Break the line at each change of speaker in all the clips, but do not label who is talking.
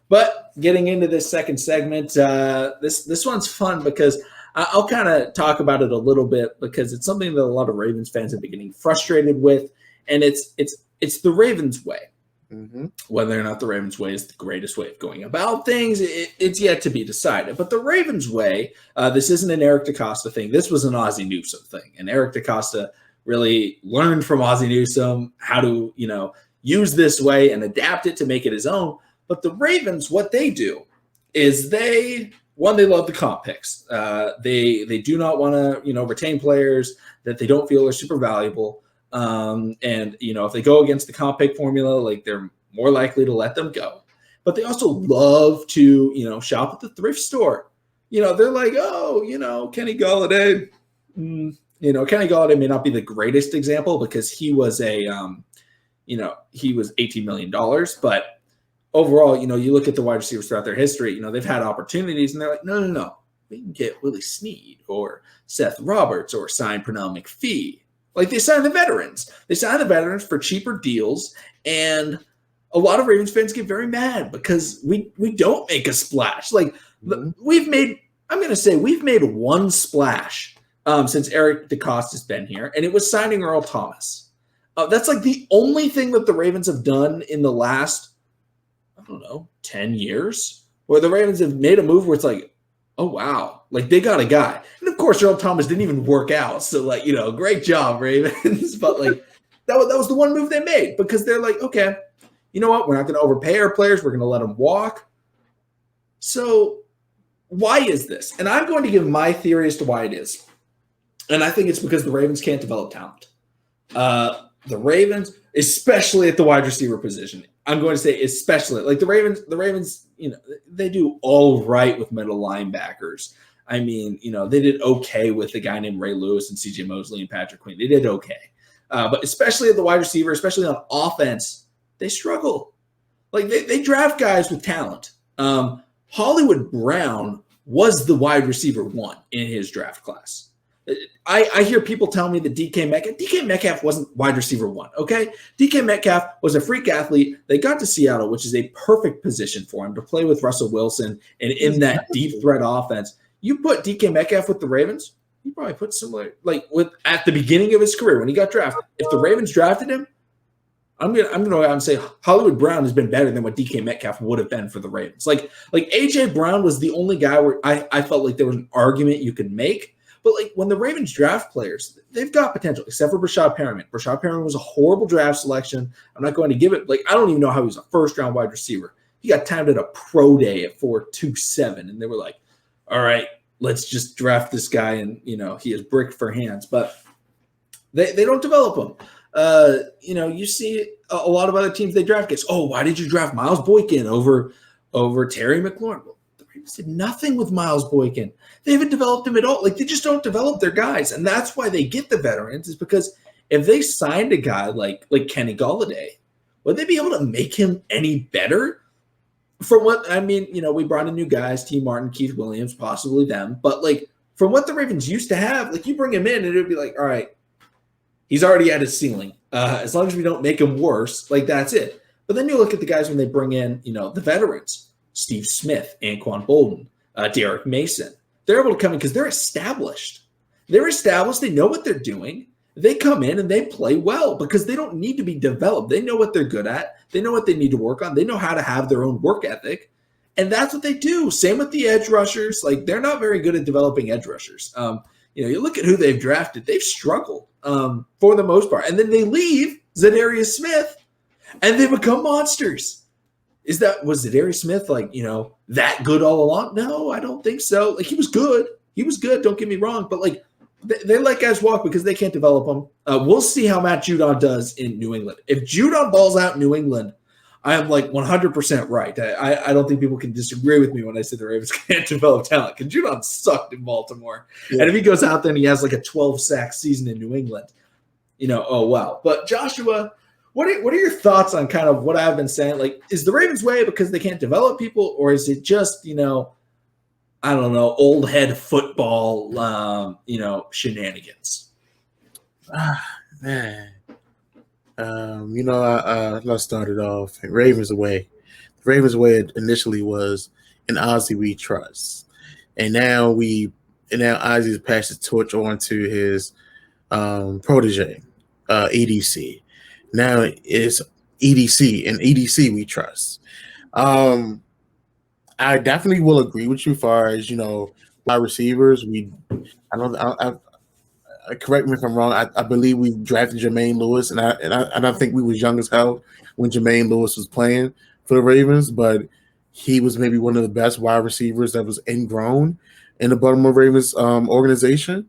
But getting into this second segment, this one's fun because I'll kind of talk about it a little bit because it's something that a lot of Ravens fans have been getting frustrated with, and it's the Ravens way. Mm-hmm. Whether or not the Ravens way is the greatest way of going about things, it's yet to be decided. But the Ravens way, this isn't an Eric DeCosta thing. This was an Ozzie Newsome thing, and Eric DeCosta really learned from Ozzie Newsome how to use this way and adapt it to make it his own. But the Ravens, what they do is they love the comp picks. They do not want to, retain players that they don't feel are super valuable. And if they go against the comp pick formula, like they're more likely to let them go. But they also love to, shop at the thrift store. They're like, Kenny Golladay. Kenny Golladay may not be the greatest example because he was he was $18 million, but overall, you look at the wide receivers throughout their history, they've had opportunities and they're like, no. We can get Willie Snead or Seth Roberts or sign Pernell McPhee. Like they sign the veterans. They sign the veterans for cheaper deals. And a lot of Ravens fans get very mad because we don't make a splash. Like we've made one splash since Eric DeCosta's been here, and it was signing Earl Thomas. That's like the only thing that the Ravens have done in the last 10 years, where the Ravens have made a move where it's like, oh, wow, like they got a guy. And of course, Earl Thomas didn't even work out. So great job, Ravens. But that was the one move they made because they're like, okay, you know what? We're not going to overpay our players. We're going to let them walk. So why is this? And I'm going to give my theory as to why it is. And I think it's because the Ravens can't develop talent. The Ravens, especially at the wide receiver position, I'm going to say especially like the Ravens, they do all right with middle linebackers. I mean, they did okay with a guy named Ray Lewis and CJ Mosley and Patrick Queen. They did okay. But especially at the wide receiver, especially on offense, they struggle. Like they draft guys with talent. Hollywood Brown was the wide receiver one in his draft class. I hear people tell me that DK Metcalf wasn't wide receiver one, okay? DK Metcalf was a freak athlete. They got to Seattle, which is a perfect position for him to play with Russell Wilson and in that deep threat offense. You put DK Metcalf with the Ravens, you probably put similar, at the beginning of his career when he got drafted. If the Ravens drafted him, I'm gonna go out and say Hollywood Brown has been better than what DK Metcalf would have been for the Ravens. Like AJ Brown was the only guy where I felt like there was an argument you could make. But when the Ravens draft players, they've got potential, except for Brashad Perriman. Brashad Perriman was a horrible draft selection. I'm not going to give it. I don't even know how he was a first-round wide receiver. He got timed at a pro day at 4.27, and they were like, all right, let's just draft this guy, and, he has brick for hands. But they don't develop him. You see a lot of other teams, they draft guys. Oh, why did you draft Miles Boykin over Terry McLaurin? Well, the Ravens did nothing with Miles Boykin. They haven't developed him at all. They just don't develop their guys. And that's why they get the veterans, is because if they signed a guy like Kenny Golladay, would they be able to make him any better? From what, we brought in new guys, T. Martin, Keith Williams, possibly them. But from what the Ravens used to have, you bring him in and it would be like, all right, he's already at his ceiling. As long as we don't make him worse, that's it. But then you look at the guys when they bring in, the veterans, Steve Smith, Anquan Bolden, Derek Mason. They're able to come in because they're established. They're established. They know what they're doing. They come in and they play well because they don't need to be developed. They know what they're good at. They know what they need to work on. They know how to have their own work ethic. And that's what they do. Same with the edge rushers. They're not very good at developing edge rushers. You look at who they've drafted. They've struggled for the most part. And then they leave Zadarius Smith and they become monsters. Was Zadarius Smith that good all along? No, I don't think so. He was good. He was good. Don't get me wrong. But they let guys walk because they can't develop them. We'll see how Matt Judon does in New England. If Judon balls out in New England, I am 100% right. I don't think people can disagree with me when I say the Ravens can't develop talent because Judon sucked in Baltimore. Yeah. And if he goes out there and he has a 12-sack season in New England, oh wow. But Joshua, what are your thoughts on kind of what I've been saying? Is the Ravens way because they can't develop people, or is it just, I don't know, old head football, shenanigans?
Man. Let's start it off. Ravens away. Ravens way initially was an Ozzy we trust, and now Ozzy's passed the torch on to his protege, EDC. Now it's EDC and EDC we trust. I definitely will agree with you as far as wide receivers. Correct me if I'm wrong. I believe we drafted Jermaine Lewis, and I think we was young as hell when Jermaine Lewis was playing for the Ravens, but he was maybe one of the best wide receivers that was ingrown in the Baltimore Ravens organization.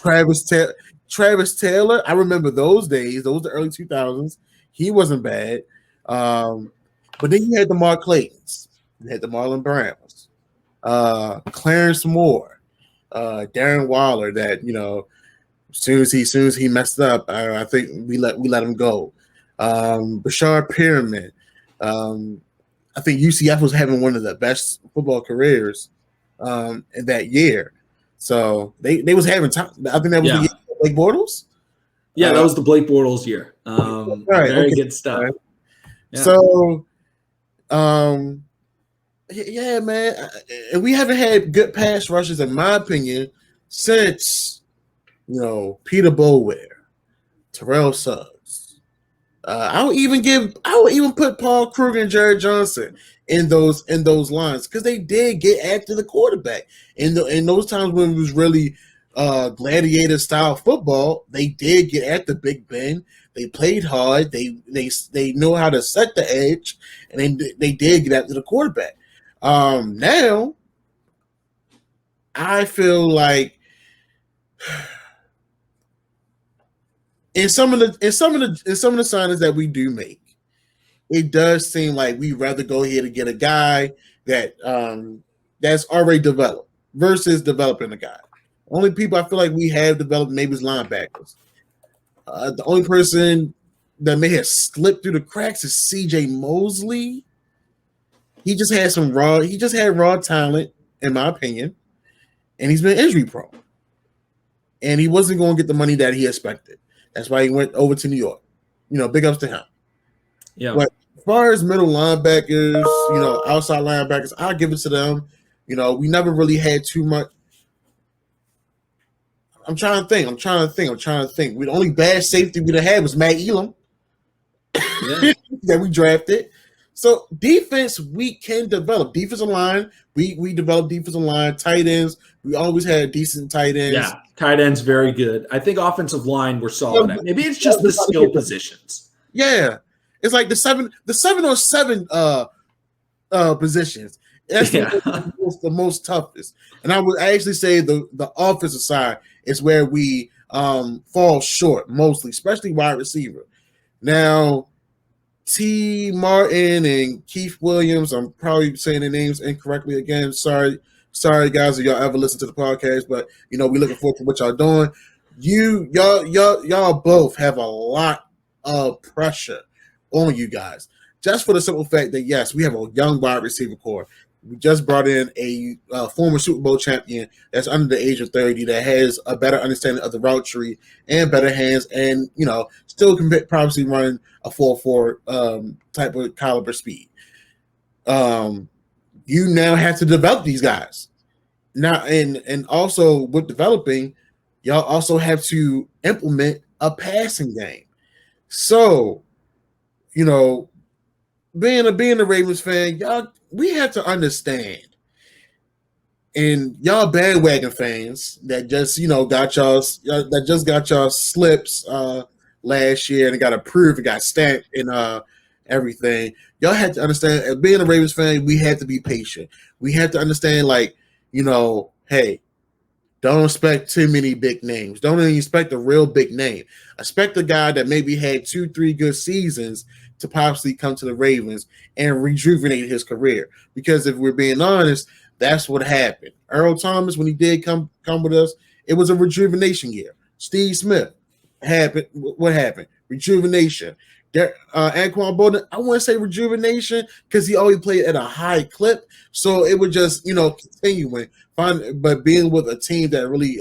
Travis Taylor, I remember those days. Those were the early 2000s. He wasn't bad. But then you had the Mark Claytons. You had the Marlon Browns. Clarence Moore. Darren Waller that, as soon as he messed up, I think we let him go. Bashar Pyramid. I think UCF was having one of the best football careers in that year. So they was having time. I think that was the year of Blake Bortles.
Yeah, that was the Blake Bortles year. Very good stuff.
Right. Yeah. So, yeah, man. And we haven't had good pass rushes, in my opinion, since Peter Boulware, Terrell Suggs. I would even put Paul Kruger and Jared Johnson in those lines because they did get after the quarterback. In those times when it was really gladiator style football, they did get at the Big Ben. They played hard. They know how to set the edge, and they did get after the quarterback. Now, I feel like in some of the signings that we do make, it does seem like we'd rather go ahead and get a guy that that's already developed versus developing a guy. Only people I feel like we have developed maybe is linebackers. The only person that may have slipped through the cracks is C.J. Mosley. He just had raw talent, in my opinion, and he's been injury prone. And he wasn't going to get the money that he expected. That's why he went over to New York. Big ups to him.
Yeah.
But as far as middle linebackers, outside linebackers, I'll give it to them. We never really had too much. I'm trying to think. The only bad safety we'd have had was Matt Elam that we drafted. So defense, we can develop. Defensive line, we developed defensive line. Tight ends, we always had decent tight ends.
Yeah, tight ends, very good. I think offensive line, we're solid at. Maybe it's just the skill positions.
Yeah. It's like the 7-on-7 positions. That's the most toughest. And I would actually say the offensive side is where we fall short mostly, especially wide receiver. Now, T. Martin and Keith Williams, I'm probably saying their names incorrectly again. Sorry guys, if y'all ever listen to the podcast, but we looking forward to what y'all doing. Y'all both have a lot of pressure on you guys. Just for the simple fact that yes, we have a young wide receiver core. We just brought in a former Super Bowl champion that's under the age of 30 that has a better understanding of the route tree and better hands, and still can probably run a 4.4 type of caliber speed. You now have to develop these guys now, and also with developing, y'all also have to implement a passing game. So, being a Ravens fan, we have to understand, and y'all bandwagon fans that just got y'all slips last year and got approved and got stamped and everything. Y'all have to understand, as being a Ravens fan, we have to be patient. We have to understand, hey, don't expect too many big names. Don't even expect a real big name. Expect a guy that maybe had 2-3 good seasons to possibly come to the Ravens and rejuvenate his career. Because if we're being honest, that's what happened. Earl Thomas, when he did come with us, it was a rejuvenation year. Steve Smith happened. What happened? Rejuvenation. Anquan Bolden, I wouldn't say rejuvenation because he always played at a high clip. So it would just, continuing. But being with a team that really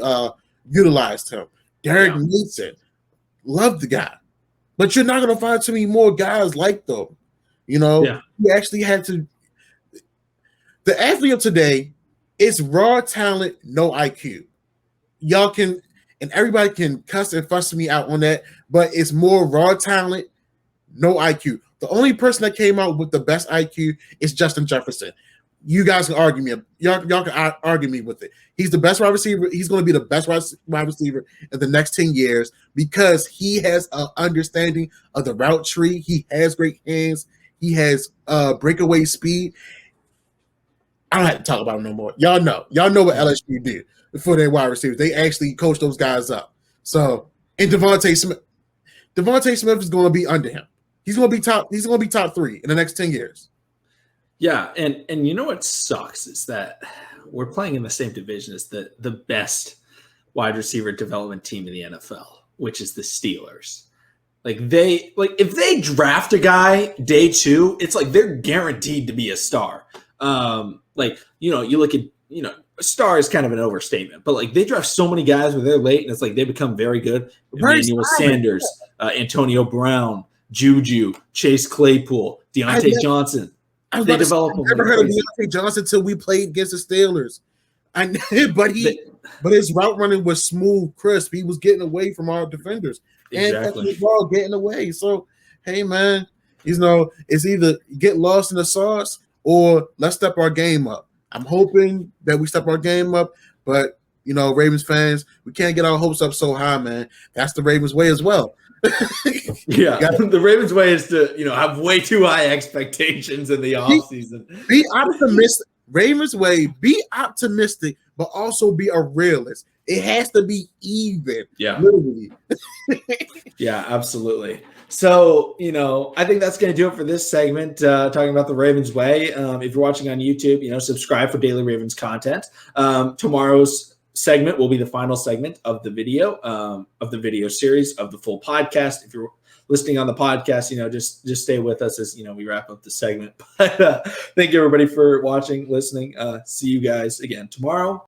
utilized him. Derek Mason, loved the guy. but you're not going to find too many more guys like them. You know, you actually had to. The athlete of today is raw talent, no IQ. Y'all can, and everybody can cuss and fuss me out on that, but it's more raw talent, no IQ. The only person that came out with the best IQ is Justin Jefferson. You guys can argue me. Y'all can argue me with it. He's the best wide receiver. He's going to be the best wide receiver in the next 10 years because he has an understanding of the route tree. He has great hands. He has breakaway speed. I don't have to talk about him no more. Y'all know what LSU do for their wide receivers. They actually coach those guys up. So, and Devontae Smith is going to be under him. He's going to be top 3 in the next 10 years.
Yeah, and you know what sucks is that we're playing in the same division as the best wide receiver development team in the NFL, which is the Steelers. If they draft a guy day 2, it's like they're guaranteed to be a star. You look at, a star is kind of an overstatement, but they draft so many guys where they're late and it's like they become very good. Emmanuel Sanders, Antonio Brown, Juju, Chase Claypool, Deontay Johnson. They develop.
I never heard of Deontay Johnson until we played against the Steelers. But his route running was smooth, crisp. He was getting away from our defenders.
Exactly.
And ball getting away. So, hey, man, it's either get lost in the sauce or let's step our game up. I'm hoping that we step our game up, but, Ravens fans, we can't get our hopes up so high, man. That's the Ravens way as well.
The Ravens way is to, have way too high expectations in the offseason.
Be optimistic. Ravens way, be optimistic, but also be a realist. It has to be even.
Yeah.
Literally.
Yeah, absolutely. So, I think that's going to do it for this segment, talking about the Ravens way. If you're watching on YouTube, subscribe for daily Ravens content. Tomorrow's segment will be the final segment of the video series of the full podcast. If you're listening on the podcast, just stay with us as, we wrap up the segment. But thank you everybody for watching, listening. See you guys again tomorrow.